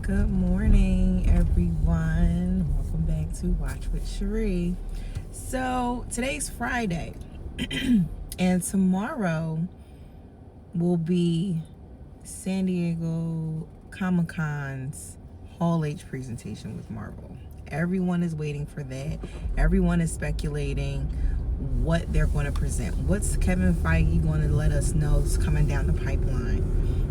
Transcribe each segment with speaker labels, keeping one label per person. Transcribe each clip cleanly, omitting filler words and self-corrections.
Speaker 1: Good morning, everyone. Welcome back to Watch with Cherie. So today's Friday, and tomorrow will be San Diego Comic-Con's Hall H presentation with Marvel. Everyone is waiting for that. Everyone is speculating what they're going to present. What's Kevin Feige going to let us know is coming down the pipeline?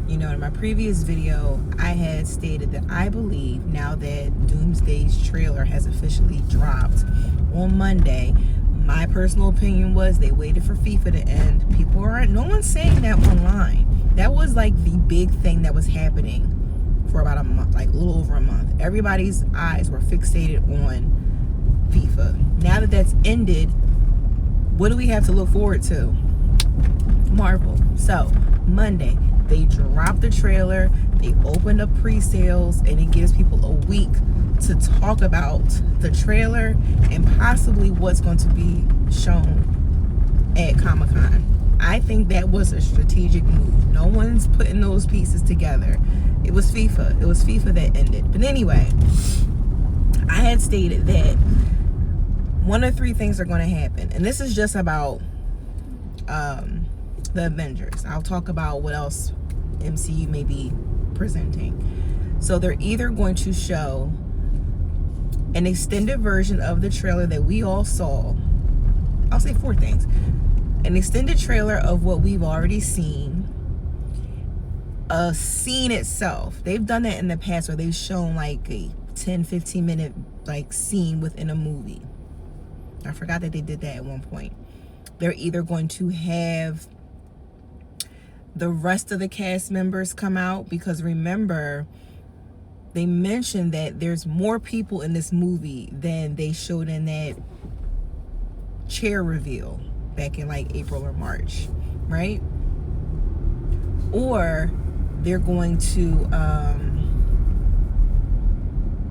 Speaker 1: You know, in my previous video, I had stated that I believe now that Doomsday's trailer has officially dropped on Monday, my personal opinion was they waited for FIFA to end. No one's saying that online. That was like the big thing that was happening for about a month, like a little over a month. Everybody's eyes were fixated on FIFA. Now that that's ended, what do we have to look forward to? Marvel. So, Monday, they dropped the trailer, they opened up pre-sales, and it gives people a week to talk about the trailer and possibly what's going to be shown at Comic-Con. I think that was a strategic move. No one's putting those pieces together. It was FIFA. It was FIFA that ended. But anyway, I had stated that one of three things are going to happen. And this is just about the Avengers. I'll talk about what else MCU may be presenting. So they're either going to show an extended version of the trailer that we all saw. I'll say four things. An extended trailer of what we've already seen. A scene itself. They've done that in the past where they've shown like a 10-15 minute like scene within a movie. I forgot that they did that at one point. They're either going to have the rest of the cast members come out, because remember, they mentioned that there's more people in this movie than they showed in that chair reveal back in like April or March, right? Or they're going to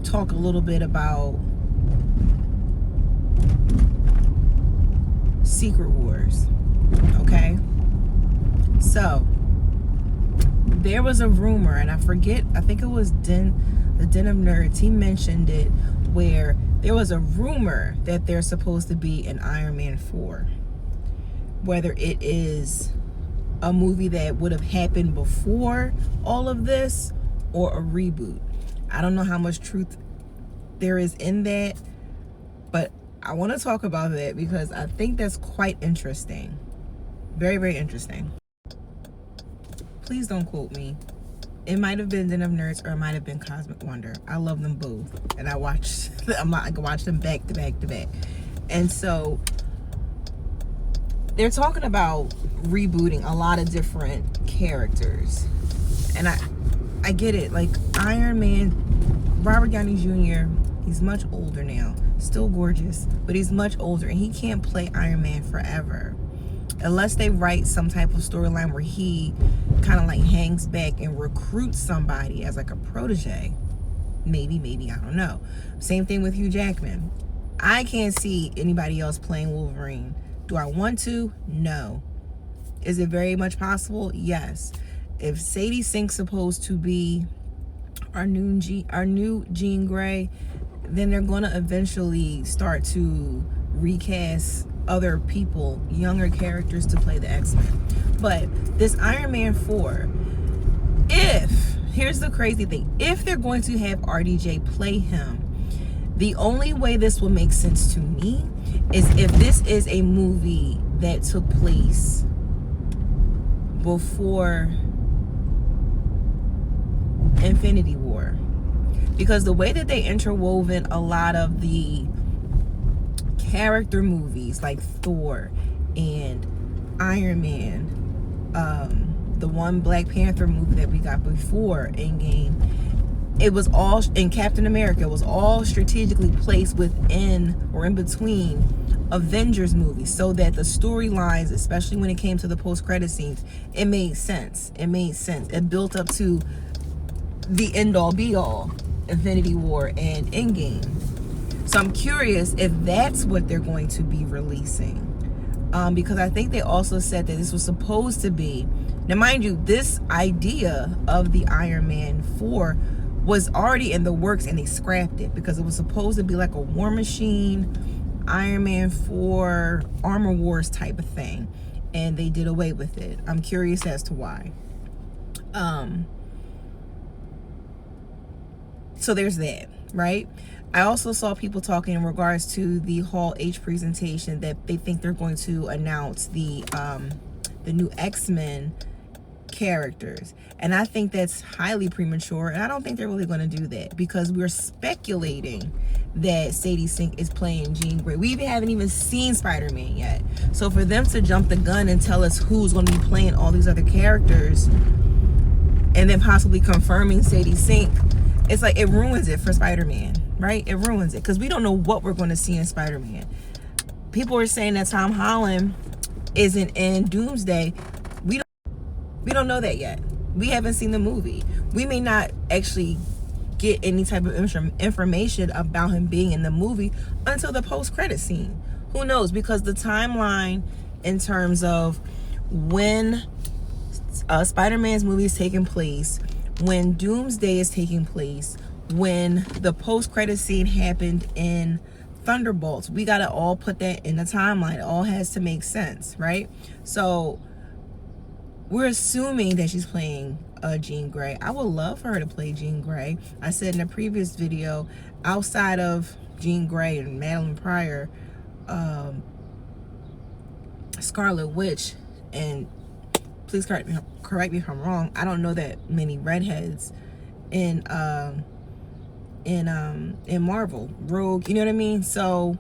Speaker 1: talk a little bit about Secret Wars, okay? So there was a rumor, and I think it was the Den of Nerds, he mentioned it, where there was a rumor that there's supposed to be an Iron Man 4. Whether it is a movie that would have happened before all of this or a reboot. I don't know how much truth there is in that, but I want to talk about that because I think that's quite interesting. Very, very interesting. Please don't quote me. It might have been Den of Nerds or it might have been Cosmic Wonder. I love them both. And I watch them back to back to back. And so they're talking about rebooting a lot of different characters. And I get it. Like Iron Man, Robert Downey Jr., he's much older now. Still gorgeous, but he's much older and he can't play Iron Man forever. Unless they write some type of storyline where he kind of like hangs back and recruits somebody as like a protege. Maybe, I don't know. Same thing with Hugh Jackman. I can't see anybody else playing Wolverine. Do I want to? No. Is it very much possible? Yes. If Sadie Sink's supposed to be our new Jean Grey, then they're going to eventually start to recast other people, younger characters to play the X-Men. But this Iron Man 4, here's the crazy thing, if they're going to have RDJ play him, the only way this will make sense to me is if this is a movie that took place before Infinity War. Because the way that they interwoven a lot of the character movies like Thor and Iron Man, the one Black Panther movie that we got before Endgame, it was all, in Captain America, it was all strategically placed within or in between Avengers movies so that the storylines, especially when it came to the post-credit scenes, it made sense. It built up to the end-all be-all, Infinity War and Endgame. So I'm curious if that's what they're going to be releasing. Because I think they also said that this was supposed to be, now mind you, this idea of the Iron Man 4 was already in the works, and they scrapped it because it was supposed to be like a War Machine, Iron Man 4, Armor Wars type of thing, and they did away with it. I'm curious as to why. So there's that, right? I also saw people talking in regards to the Hall H presentation that they think they're going to announce the new X-Men characters, and I think that's highly premature, and I don't think they're really going to do that because we're speculating that Sadie Sink is playing Jean Grey. We haven't even seen Spider-Man yet, so for them to jump the gun and tell us who's going to be playing all these other characters and then possibly confirming Sadie Sink, it's like it ruins it for Spider-Man, right? It ruins it because we don't know what we're going to see in Spider-Man. People are saying that Tom Holland isn't in Doomsday. We don't know that yet. We haven't seen the movie. We may not actually get any type of information about him being in the movie until the post-credit scene. Who knows? Because the timeline in terms of when Spider-Man's movie is taking place, when Doomsday is taking place, when the post-credit scene happened in Thunderbolts, we got to all put that in the timeline. It all has to make sense, right? So we're assuming that she's playing Jean Grey. I would love for her to play Jean Grey. I said in a previous video, outside of Jean Grey and Madeline Pryor, Scarlet Witch, and please correct me if I'm wrong, I don't know that many redheads in Marvel. Rogue, you know what I mean? So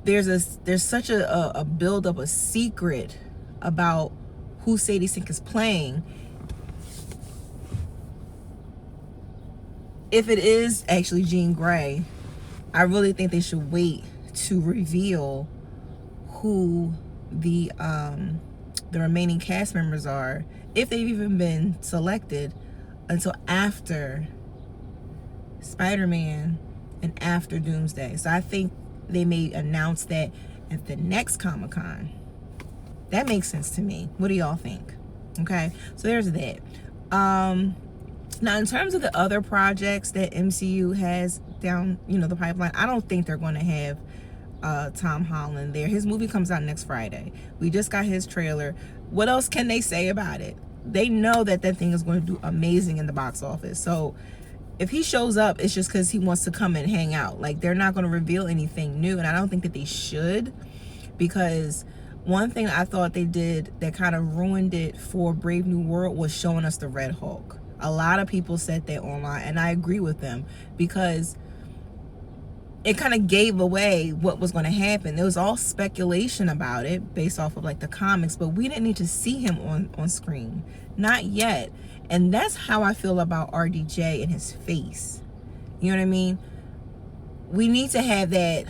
Speaker 1: there's such a build up, a secret about who Sadie Sink is playing. If it is actually Jean Grey, I really think they should wait to reveal who the remaining cast members are, if they've even been selected, until after Spider-Man and after Doomsday. So I think they may announce that at the next Comic-Con. That makes sense to me. What do y'all think? Okay, so there's that. Now, in terms of the other projects that MCU has down, the pipeline, I don't think they're going to have Tom Holland there. His movie comes out next Friday. We just got his trailer. What else can they say about it? They know that thing is going to do amazing in the box office. So if he shows up, it's just because he wants to come and hang out. Like, they're not going to reveal anything new, and I don't think that they should, because one thing I thought they did that kind of ruined it for Brave New World was showing us the Red Hulk. A lot of people said that online, and I agree with them, because it kind of gave away what was going to happen. There was all speculation about it based off of like the comics, but we didn't need to see him on screen. Not yet. And that's how I feel about RDJ and his face. You know what I mean? We need to have that,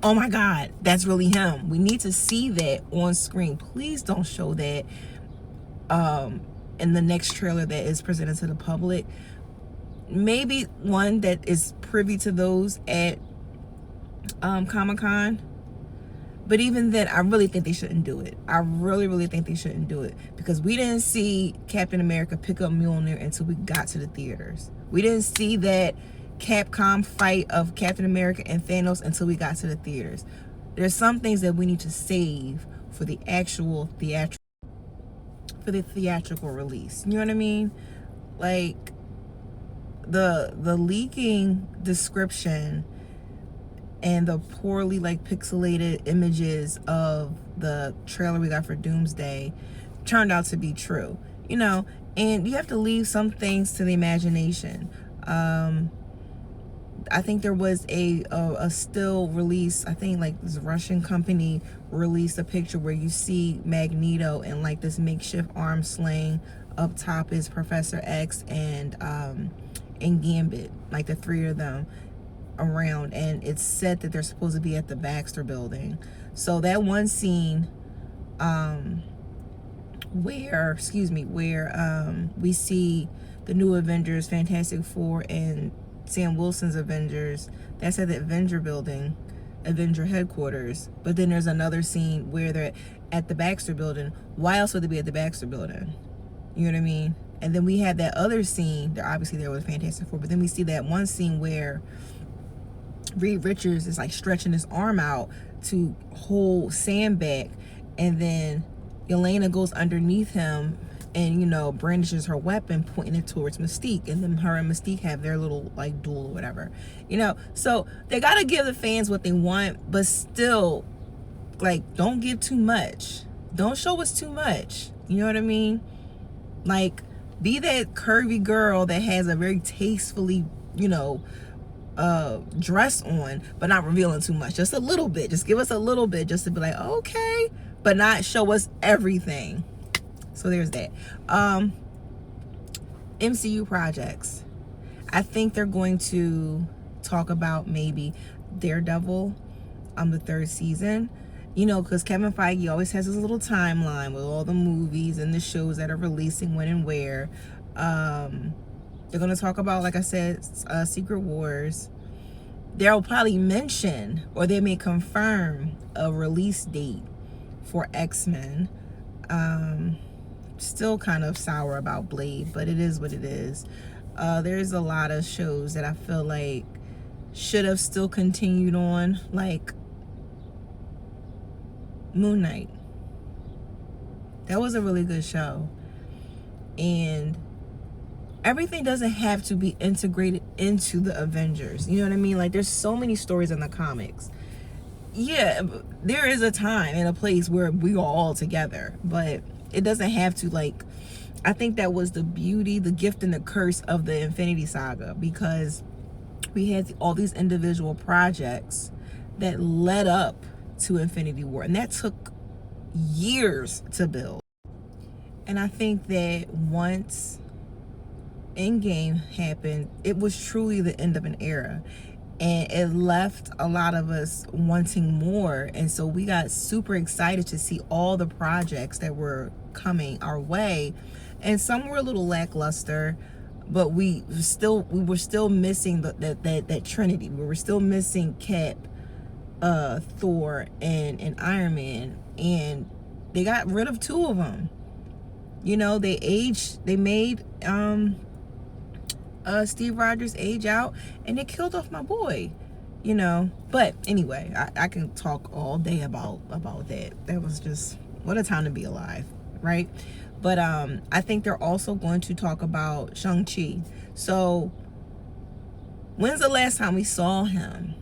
Speaker 1: oh my God, that's really him. We need to see that on screen. Please don't show that in the next trailer that is presented to the public. Maybe one that is privy to those at Comic-Con. But even then, I really think they shouldn't do it. I really, really think they shouldn't do it, because we didn't see Captain America pick up Mjolnir until we got to the theaters. We didn't see that Capcom fight of Captain America and Thanos until we got to the theaters. There's some things that we need to save for the actual theatrical release. You know what I mean? Like, the leaking description and the poorly pixelated images of the trailer we got for Doomsday turned out to be true, and you have to leave some things to the imagination. I think there was a still release. I think this Russian company released a picture where you see Magneto and this makeshift arm sling. Up top is Professor X and Gambit, the three of them around, and it's said that they're supposed to be at the Baxter Building. So that one scene where we see the new Avengers, Fantastic Four, and Sam Wilson's Avengers, that's at the Avenger headquarters. But then there's another scene where they're at the Baxter Building. Why else would they be at the Baxter Building? You know what I mean? And then we had that other scene. Obviously, there was Fantastic Four, but then we see that one scene where Reed Richards is like stretching his arm out to hold Sam back, and then Yelena goes underneath him and, you know, brandishes her weapon, pointing it towards Mystique, and then her and Mystique have their little like duel or whatever, you know. So they gotta give the fans what they want, but still, like, don't give too much. Don't show us too much. You know what I mean? Like, be that curvy girl that has a very tastefully, you know, dress on, but not revealing too much. Just a little bit. Just give us a little bit, just to be like, okay, but not show us everything. So there's that. MCU projects. I think they're going to talk about maybe Daredevil, the 3rd season. You know, because Kevin Feige always has his little timeline with all the movies and the shows that are releasing when and where. They're going to talk about, like I said, Secret Wars. They'll probably mention, or they may confirm, a release date for X-Men. Still kind of sour about Blade, but it is what it is. There's a lot of shows that I feel like should have still continued on, like Moon Knight. That was a really good show. And everything doesn't have to be integrated into the Avengers. You know what I mean? Like, there's so many stories in the comics. Yeah, there is a time and a place where we are all together, but it doesn't have to. Like, I think that was the beauty, the gift, and the curse of the Infinity Saga, because we had all these individual projects that led up to Infinity War, and that took years to build. And I think that once Endgame happened, it was truly the end of an era, and it left a lot of us wanting more. And so we got super excited to see all the projects that were coming our way, and some were a little lackluster, but we were still missing that Trinity. We were still missing Cap, Thor, and Iron Man, and they got rid of 2 of them. You know, they made Steve Rogers age out, and they killed off my boy, you know. But anyway, I can talk all day about that. That was just, what a time to be alive, right? But I think they're also going to talk about Shang-Chi. So when's the last time we saw him?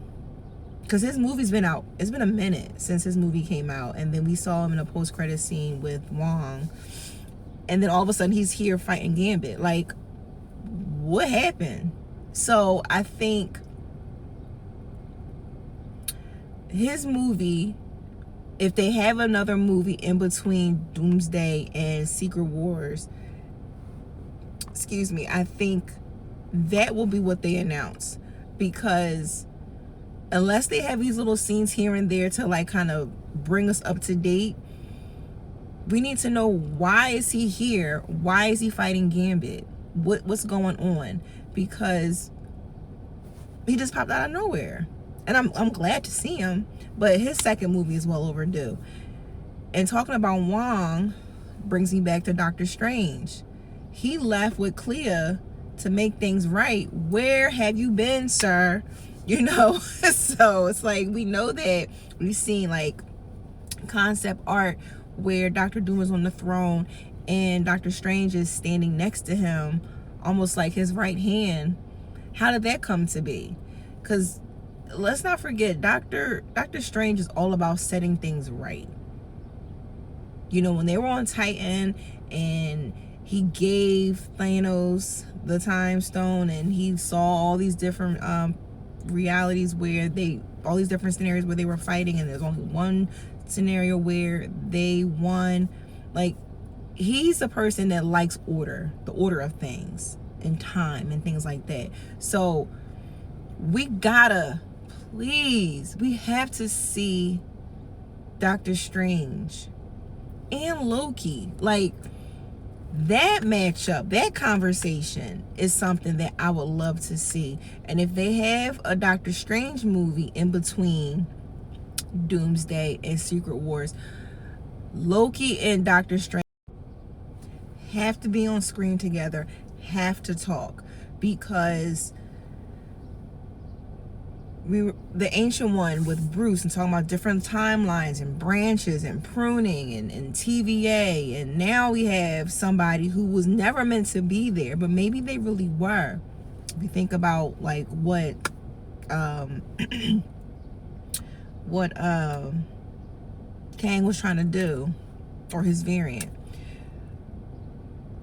Speaker 1: Because his movie's been out. It's been a minute since his movie came out, and then we saw him in a post-credit scene with Wong, and then all of a sudden he's here fighting Gambit. Like, what happened? So I think his movie, if they have another movie in between Doomsday and Secret Wars, excuse me, I think that will be what they announce. Because unless they have these little scenes here and there to like kind of bring us up to date, we need to know, why is he here? Why is he fighting Gambit? What's going on? Because he just popped out of nowhere, and I'm glad to see him, but his second movie is well overdue. And talking about Wong brings me back to Doctor Strange. He left with Clea to make things right. Where have you been, sir? You know. So it's like, we know that we've seen like concept art where Doctor Doom is on the throne and Doctor Strange is standing next to him, almost like his right hand. How did that come to be? Because let's not forget, Doctor Strange is all about setting things right. You know, when they were on Titan and he gave Thanos the time stone, and he saw all these different realities where all these different scenarios where they were fighting, and there's only one scenario where they won. Like, he's a person that likes order, the order of things and time and things like that. So we gotta, please, we have to see Doctor Strange and Loki. Like, that matchup, that conversation is something that I would love to see. And if they have a Doctor Strange movie in between Doomsday and Secret Wars, Loki and Doctor Strange have to be on screen together, have to talk, because the Ancient One with Bruce and talking about different timelines and branches and pruning and TVA, and now we have somebody who was never meant to be there, but maybe they really were. If you think about like what Kang was trying to do, or his variant,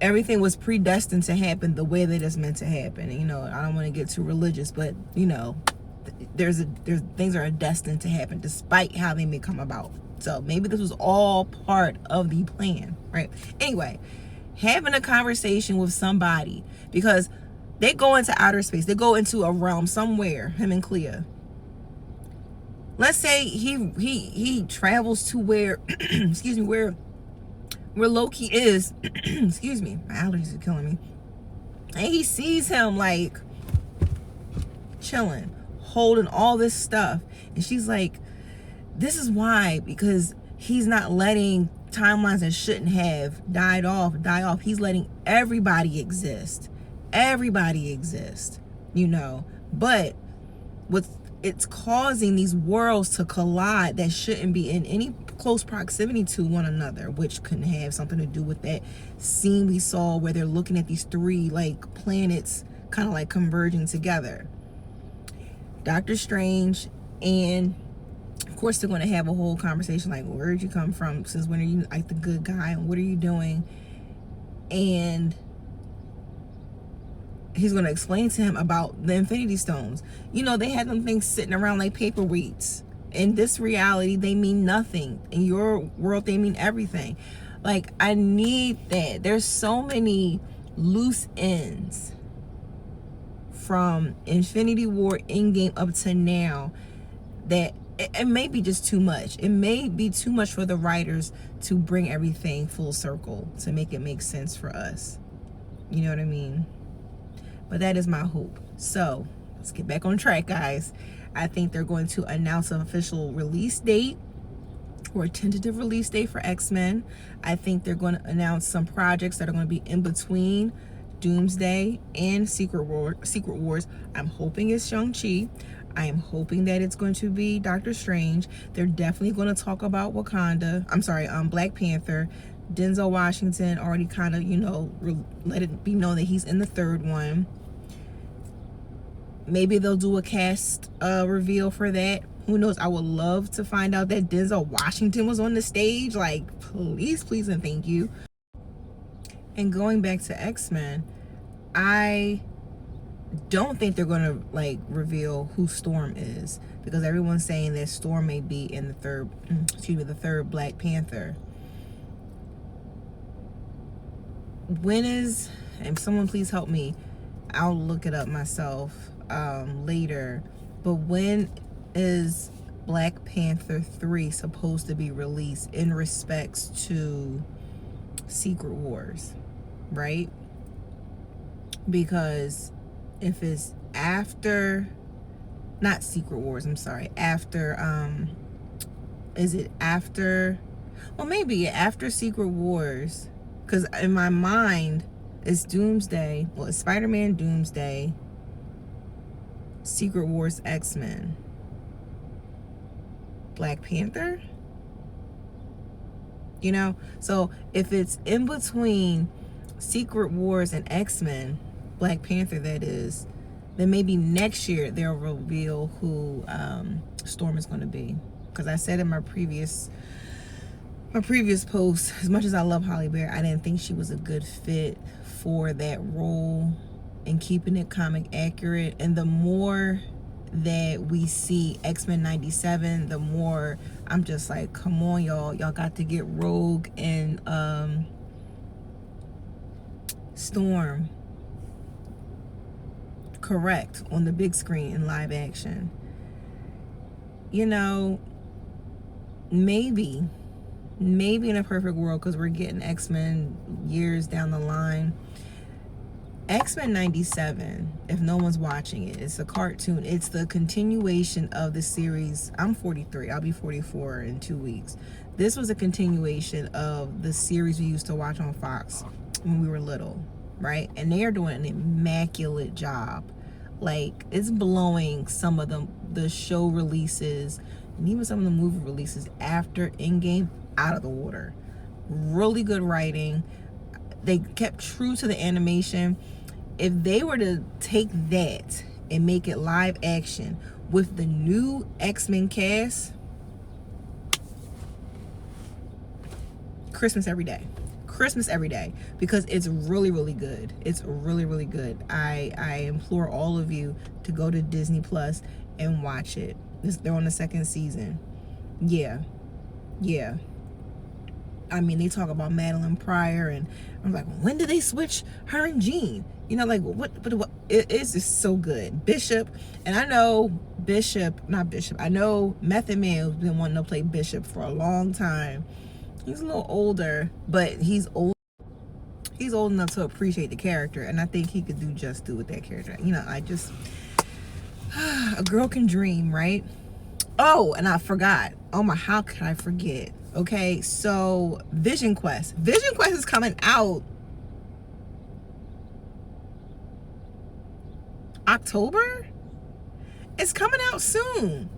Speaker 1: everything was predestined to happen the way that it's meant to happen. And, I don't want to get too religious, but there's things are destined to happen despite how they may come about. So maybe this was all part of the plan, right? Anyway, having a conversation with somebody, because they go into outer space, they go into a realm somewhere, him and Clea. Let's say he travels to where excuse me, where Loki is. Excuse me, my allergies are killing me. And he sees him like chilling, holding all this stuff, and she's like, this is why, because he's not letting timelines that shouldn't have die off. He's letting everybody exist, but it's causing these worlds to collide that shouldn't be in any close proximity to one another, which can have something to do with that scene we saw where they're looking at these three like planets kind of like converging together. Doctor Strange, and of course they're going to have a whole conversation like, where did you come from? Since when are you like the good guy? And what are you doing? And he's going to explain to him about the Infinity Stones. They had them things sitting around like paperweights. In this reality, they mean nothing. In your world, they mean everything. Like, I need that. There's so many loose ends from Infinity War Endgame up to now that it may be just too much. It may be too much for the writers to bring everything full circle to make it make sense for us. You know what I mean? But that is my hope. So let's get back on track, guys. I think they're going to announce an official release date, or a tentative release date, for X-Men. I think they're going to announce some projects that are going to be in between Doomsday and Secret Wars. I'm hoping it's Shang-Chi. I am hoping that it's going to be Doctor Strange. They're definitely going to talk about Wakanda. Black Panther. Denzel Washington already kind of, let it be known that he's in the third one. Maybe they'll do a cast reveal for that. Who knows? I would love to find out that Denzel Washington was on the stage. Like, please, and thank you. And going back to X-Men, I don't think they're going to like reveal who Storm is, because everyone's saying that Storm may be in the third Black Panther. When is, and someone please help me, I'll look it up myself later, but when is Black Panther 3 supposed to be released in respects to Secret Wars, right? Because if it's after, not Secret Wars, I'm sorry, after is it after, well, maybe after Secret Wars, because in my mind it's Doomsday, well, it's Spider-Man, Doomsday, Secret Wars, X-Men, Black Panther, so if it's in between Secret Wars and X-Men, Black Panther that is, then maybe next year they'll reveal who Storm is going to be. Because I said in my previous post, as much as I love Halle Berry, I didn't think she was a good fit for that role and keeping it comic accurate. And the more that we see X-Men 97, the more I'm just like, come on, y'all got to get Rogue and Storm correct on the big screen in live action. Maybe in a perfect world, because we're getting X-Men years down the line, X-Men 97, if no one's watching it, it's a cartoon. It's the continuation of the series. I'm 43. I'll be 44 in 2 weeks. This was a continuation of the series we used to watch on Fox. when we were little, right? And they are doing an immaculate job. Like, it's blowing some of the show releases and even some of the movie releases after Endgame out of the water. Really good writing. They kept true to the animation. If they were to take that and make it live action with the new X-Men cast, Christmas every day. Christmas every day, because it's really, really good. It's really, really good. I implore all of you to go to Disney Plus and watch it. They're on the second season. Yeah. I mean, they talk about Madeline Pryor, and I'm like, when did they switch her and Jean? You know, like, what it's just so good. Bishop, and I know I know Method Man has been wanting to play Bishop for a long time. He's a little older, but he's old enough to appreciate the character, and I think he could do with that character. You know, a girl can dream, right? Oh, and I forgot. Oh my, how could I forget? Okay, so Vision Quest is coming out October. It's coming out soon.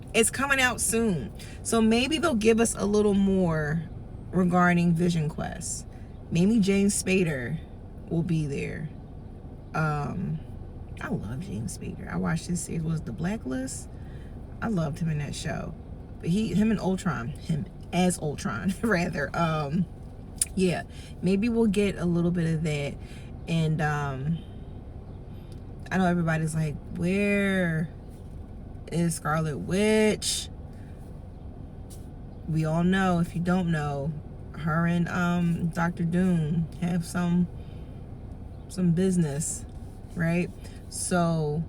Speaker 1: So maybe they'll give us a little more regarding Vision Quest. Maybe James Spader will be there. I love James Spader. I watched this series, was The Blacklist. I loved him in that show. But him as Ultron rather. Yeah, maybe we'll get a little bit of that. And I know everybody's like, where is Scarlet Witch? We all know, if you don't know, her and Dr. Doom have some business, right? So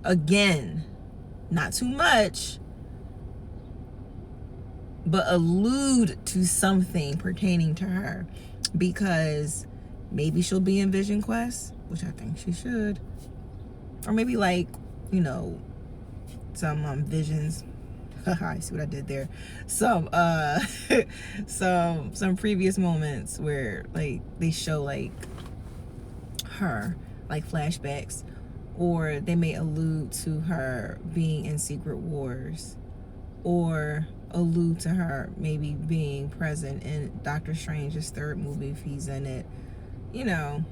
Speaker 1: again, not too much, but allude to something pertaining to her, because maybe she'll be in Vision Quest, which I think she should, or maybe, like, you know, some visions. I see what I did there. Some previous moments where, like, they show, like, her, like, flashbacks, or they may allude to her being in Secret Wars, or allude to her maybe being present in Doctor Strange's third movie if he's in it. You know,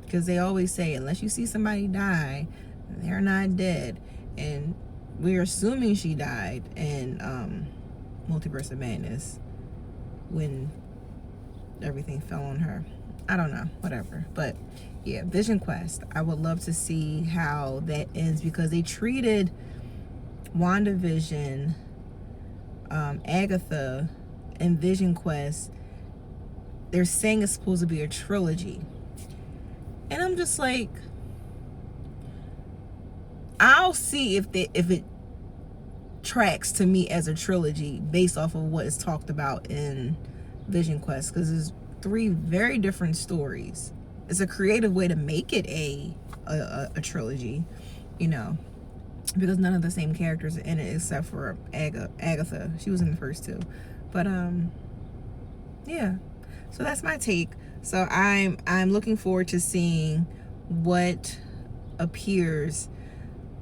Speaker 1: because they always say, unless you see somebody die, they're not dead. And we're assuming she died in Multiverse of Madness when everything fell on her. I don't know, whatever. But yeah, Vision Quest, I would love to see how that ends, because they treated WandaVision, Agatha, and Vision Quest, they're saying it's supposed to be a trilogy. And I'm just like, I'll see if it tracks to me as a trilogy based off of what is talked about in Vision Quest, because there's 3 very different stories. It's a creative way to make it a trilogy, you know, because none of the same characters are in it except for Agatha. She was in the first 2, but yeah. So that's my take. So I'm looking forward to seeing what appears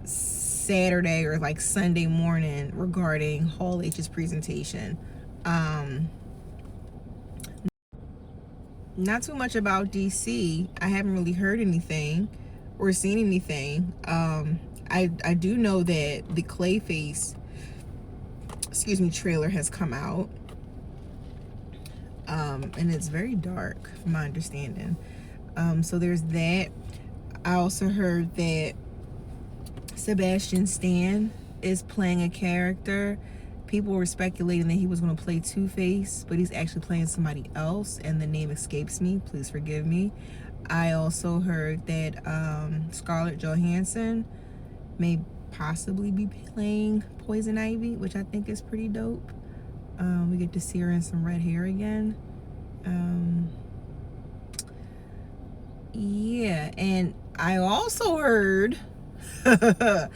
Speaker 1: Saturday or like Sunday morning regarding Hall H's presentation. Not too much about DC. I haven't really heard anything or seen anything. I do know that the Clayface, trailer has come out. And it's very dark from my understanding. So there's that. I also heard that Sebastian Stan is playing a character. People were speculating that he was going to play Two-Face, but he's actually playing somebody else, and the name escapes me. Please forgive me. I also heard that Scarlett Johansson may possibly be playing Poison Ivy, which I think is pretty dope. We get to see her in some red hair again. Yeah, and I also heard that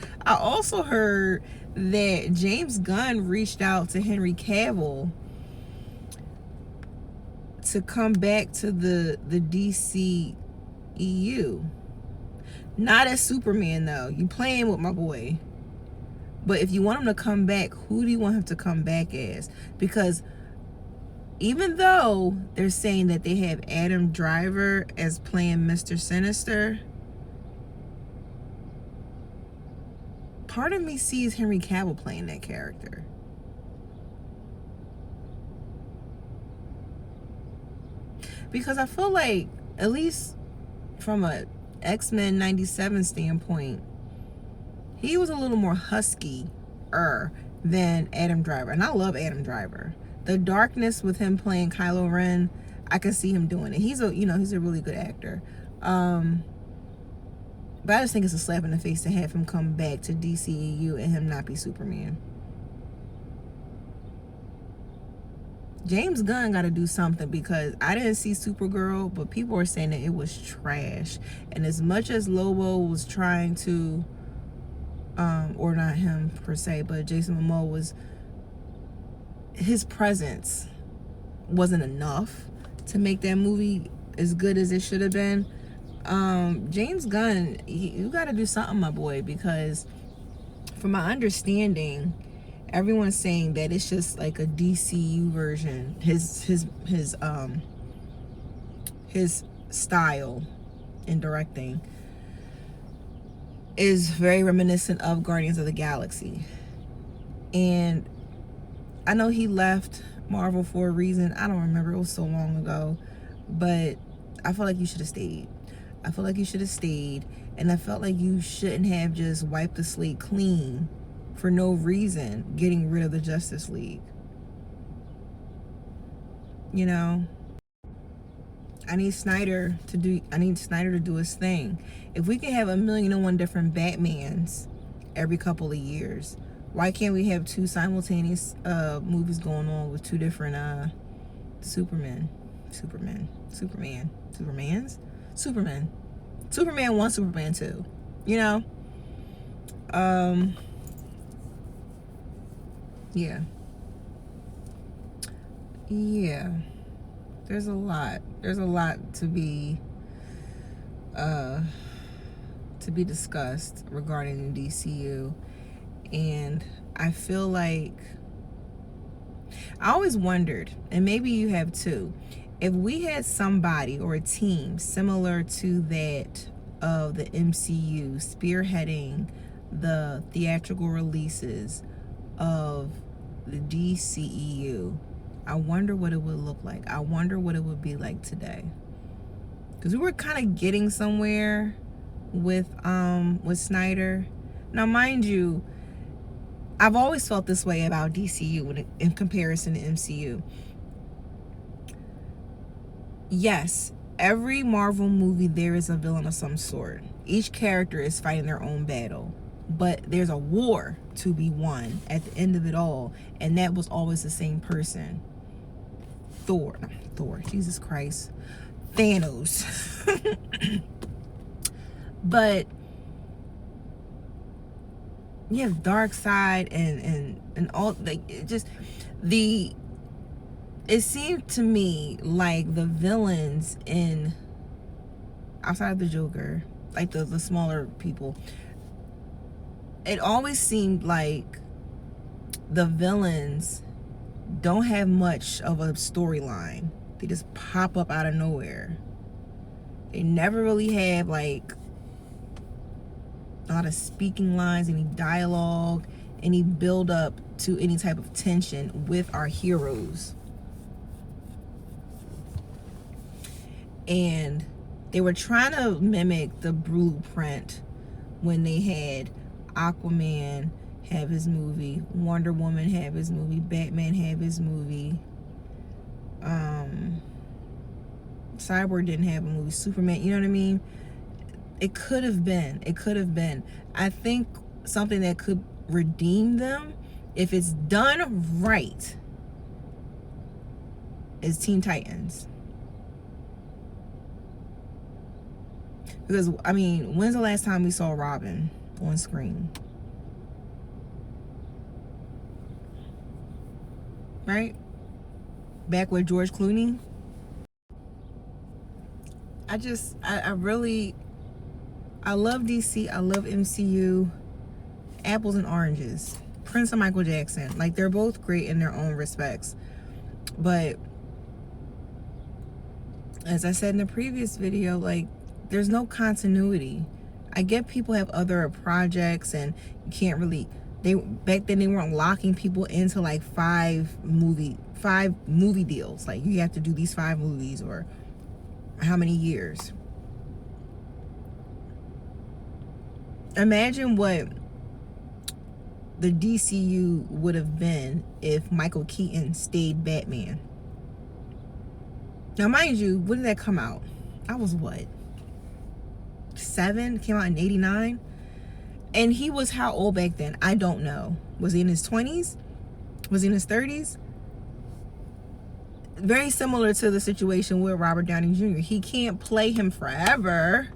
Speaker 1: James Gunn reached out to Henry Cavill to come back to the DC EU. Not as Superman though. You playing with my boy. But if you want him to come back, who do you want him to come back as? Because even though they're saying that they have Adam Driver as playing Mr. Sinister, part of me sees Henry Cavill playing that character. Because I feel like, at least from a X-Men 97 standpoint, he was a little more husky-er than Adam Driver. And I love Adam Driver. The darkness with him playing Kylo Ren, I can see him doing it. He's a really good actor. But I just think it's a slap in the face to have him come back to DCEU and him not be Superman. James Gunn got to do something, because I didn't see Supergirl, but people are saying that it was trash. And as much as Lobo was trying to, or not him per se, but Jason Momoa was, his presence wasn't enough to make that movie as good as it should have been. James Gunn, you got to do something, my boy, because from my understanding, everyone's saying that it's just like a DCU version. His style in directing is very reminiscent of Guardians of the Galaxy. And I know he left Marvel for a reason. I don't remember. It was so long ago. But I feel like you should have stayed. I feel like you should have stayed. And I felt like you shouldn't have just wiped the slate clean for no reason, getting rid of the Justice League. You know? I need Snyder to do his thing. If we can have 1,000,001 different Batmans every couple of years, why can't we have 2 simultaneous movies going on with 2 different Superman 1, Superman 2, you know? Yeah. There's a lot to be discussed regarding the DCU. And I feel like, I always wondered, and maybe you have too, if we had somebody or a team similar to that of the MCU spearheading the theatrical releases of the DCEU, I wonder what it would look like. I wonder what it would be like today. Because we were kind of getting somewhere with Snyder. Now, mind you, I've always felt this way about DCU in comparison to MCU. Yes, every Marvel movie there is a villain of some sort. Each character is fighting their own battle. But there's a war to be won at the end of it all. And that was always the same person. Thor, Jesus Christ. Thanos. But you have Darkseid and all, like, it seemed to me like the villains in, outside of the Joker, like the smaller people, it always seemed like the villains don't have much of a storyline. They just pop up out of nowhere. They never really have like a lot of speaking lines, any dialogue, any build up to any type of tension with our heroes. And they were trying to mimic the blueprint when they had Aquaman have his movie, Wonder Woman have his movie, Batman have his movie, Cyborg didn't have a movie, Superman, you know what I mean? It could have been. I think something that could redeem them, if it's done right, is Teen Titans. Because, I mean, when's the last time we saw Robin on screen? Right? Back with George Clooney? I really, I love DC. I love MCU. Apples and oranges. Prince and Michael Jackson. Like, they're both great in their own respects. But as I said in the previous video, like, there's no continuity. I get people have other projects and you can't really, back then they weren't locking people into like five movie deals. Like, you have to do these 5 movies or how many years. Imagine what the DCU would have been if Michael Keaton stayed Batman. Now, mind you, when did that come out? I was what? 7? Came out in 89? And he was how old back then? I don't know. Was he in his 20s? Was he in his 30s? Very similar to the situation with Robert Downey Jr. He can't play him forever,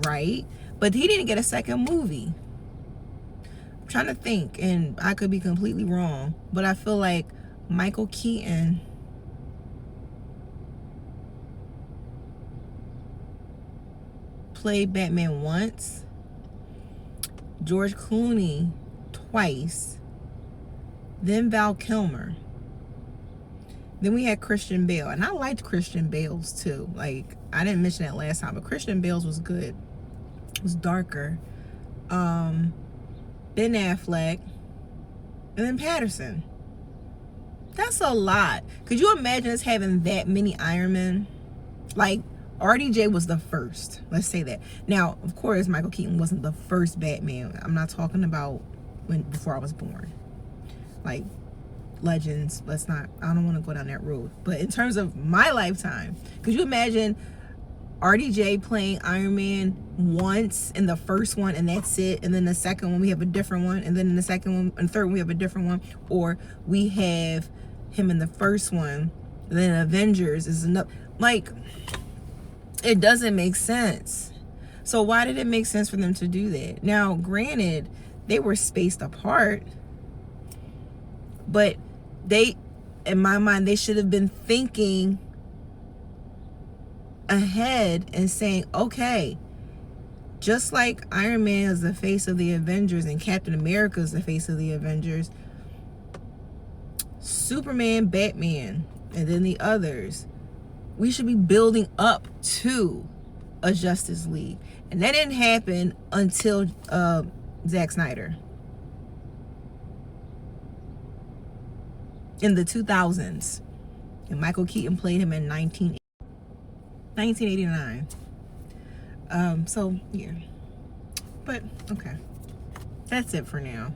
Speaker 1: right? But he didn't get a second movie. I'm trying to think, and I could be completely wrong, but I feel like Michael Keaton played Batman once, George Clooney twice, then Val Kilmer. Then we had Christian Bale, and I liked Christian Bale's too. Like, I didn't mention that last time, but Christian Bale's was good. It was darker. Ben Affleck, and then Patterson. That's a lot. Could you imagine us having that many Iron Men? Like, RDJ was the first. Let's say that. Now, of course, Michael Keaton wasn't the first Batman. I'm not talking about before I was born. Like, legends. I don't want to go down that road. But in terms of my lifetime, could you imagine RDJ playing Iron Man once in the first one and that's it, and then the second one we have a different one, and then in the second one and third one we have a different one, or we have him in the first one and then Avengers is enough? Like, it doesn't make sense. So why did it make sense for them to do that? Now, granted, they were spaced apart, but they, in my mind, they should have been thinking ahead and saying, okay, just like Iron Man is the face of the Avengers and Captain America is the face of the Avengers, Superman, Batman, and then the others, we should be building up to a Justice League. And that didn't happen until Zack Snyder in the 2000s, and Michael Keaton played him in 1989. So yeah, but okay, that's it for now.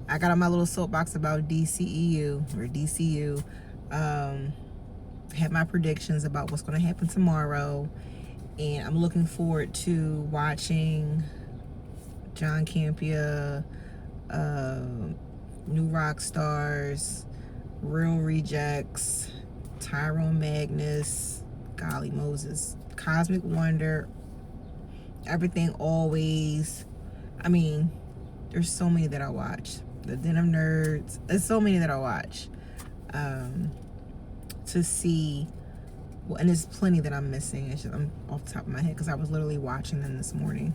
Speaker 1: I got on my little soapbox about DCEU or DCU. Have my predictions about what's going to happen tomorrow, and I'm looking forward to watching John Campea, New Rock Stars, Real Rejects, Tyrone Magnus, golly Moses, Cosmic Wonder, Everything Always. I mean, there's so many that I watch. The Den of Nerds. There's so many that I watch. To see, well, and there's plenty that I'm missing. It's just, I'm off the top of my head because I was literally watching them this morning,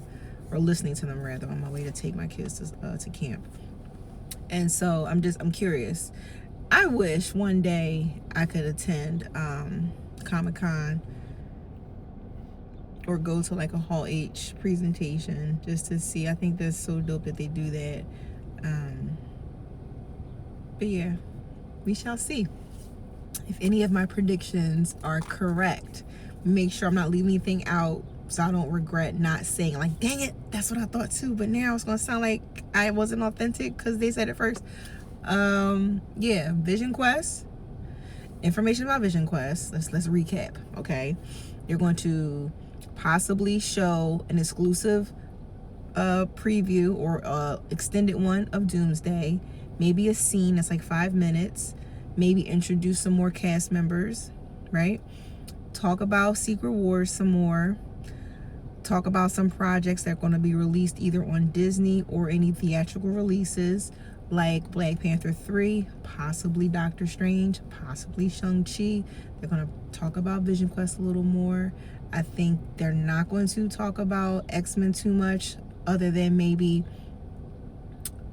Speaker 1: or listening to them rather, on my way to take my kids to camp. And so I'm curious. I wish one day I could attend Comic-Con or go to like a Hall H presentation just to see. I think that's so dope that they do that. But yeah, we shall see if any of my predictions are correct. Make sure I'm not leaving anything out so I don't regret not saying, like, dang it, that's what I thought too, but now it's gonna sound like I wasn't authentic because they said it first. Yeah, Vision Quest. Information about Vision Quest. Let's recap, okay? You're going to possibly show an exclusive preview or extended one of Doomsday. Maybe a scene that's like 5 minutes. Maybe introduce some more cast members, right? Talk about Secret Wars some more. Talk about some projects that are going to be released either on Disney or any theatrical releases. like Black Panther 3, possibly Doctor Strange, possibly Shang-Chi. They're going to talk about Vision Quest a little more. I think they're not going to talk about X-Men too much, other than maybe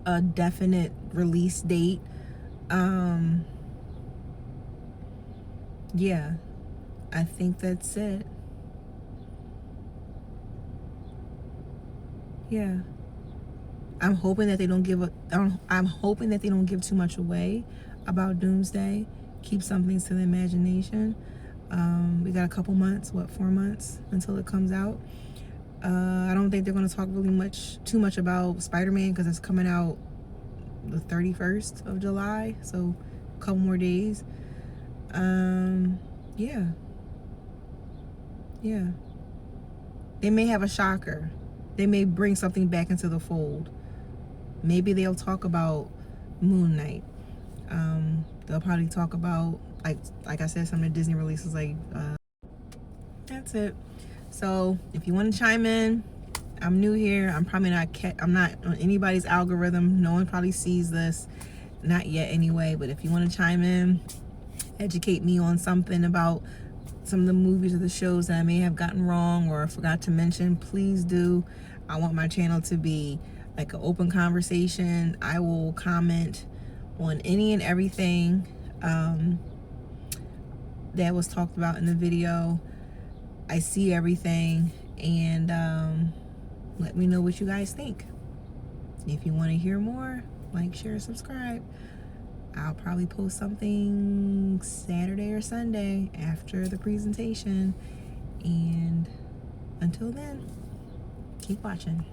Speaker 1: a definite release date. Yeah, I think that's it. Yeah. I'm hoping that they don't give I'm hoping that they don't give too much away about Doomsday. Keep some things to the imagination. We got a couple months, 4 months until it comes out. I don't think they're going to talk really too much about Spider-Man, because it's coming out the 31st of July, so a couple more days. Yeah. They may have a shocker. They may bring something back into the fold. Maybe they'll talk about Moon Knight. They'll probably talk about, like I said, some of the Disney releases. That's it. So if you want to chime in, I'm new here. I'm not on anybody's algorithm. No one probably sees this, not yet anyway. But if you want to chime in, educate me on something about some of the movies or the shows that I may have gotten wrong or forgot to mention, please do. I want my channel to be like an open conversation. I will comment on any and everything that was talked about in the video. I see everything, and let me know what you guys think. If you want to hear more, like, share, subscribe. I'll probably post something Saturday or Sunday after the presentation. And until then, keep watching.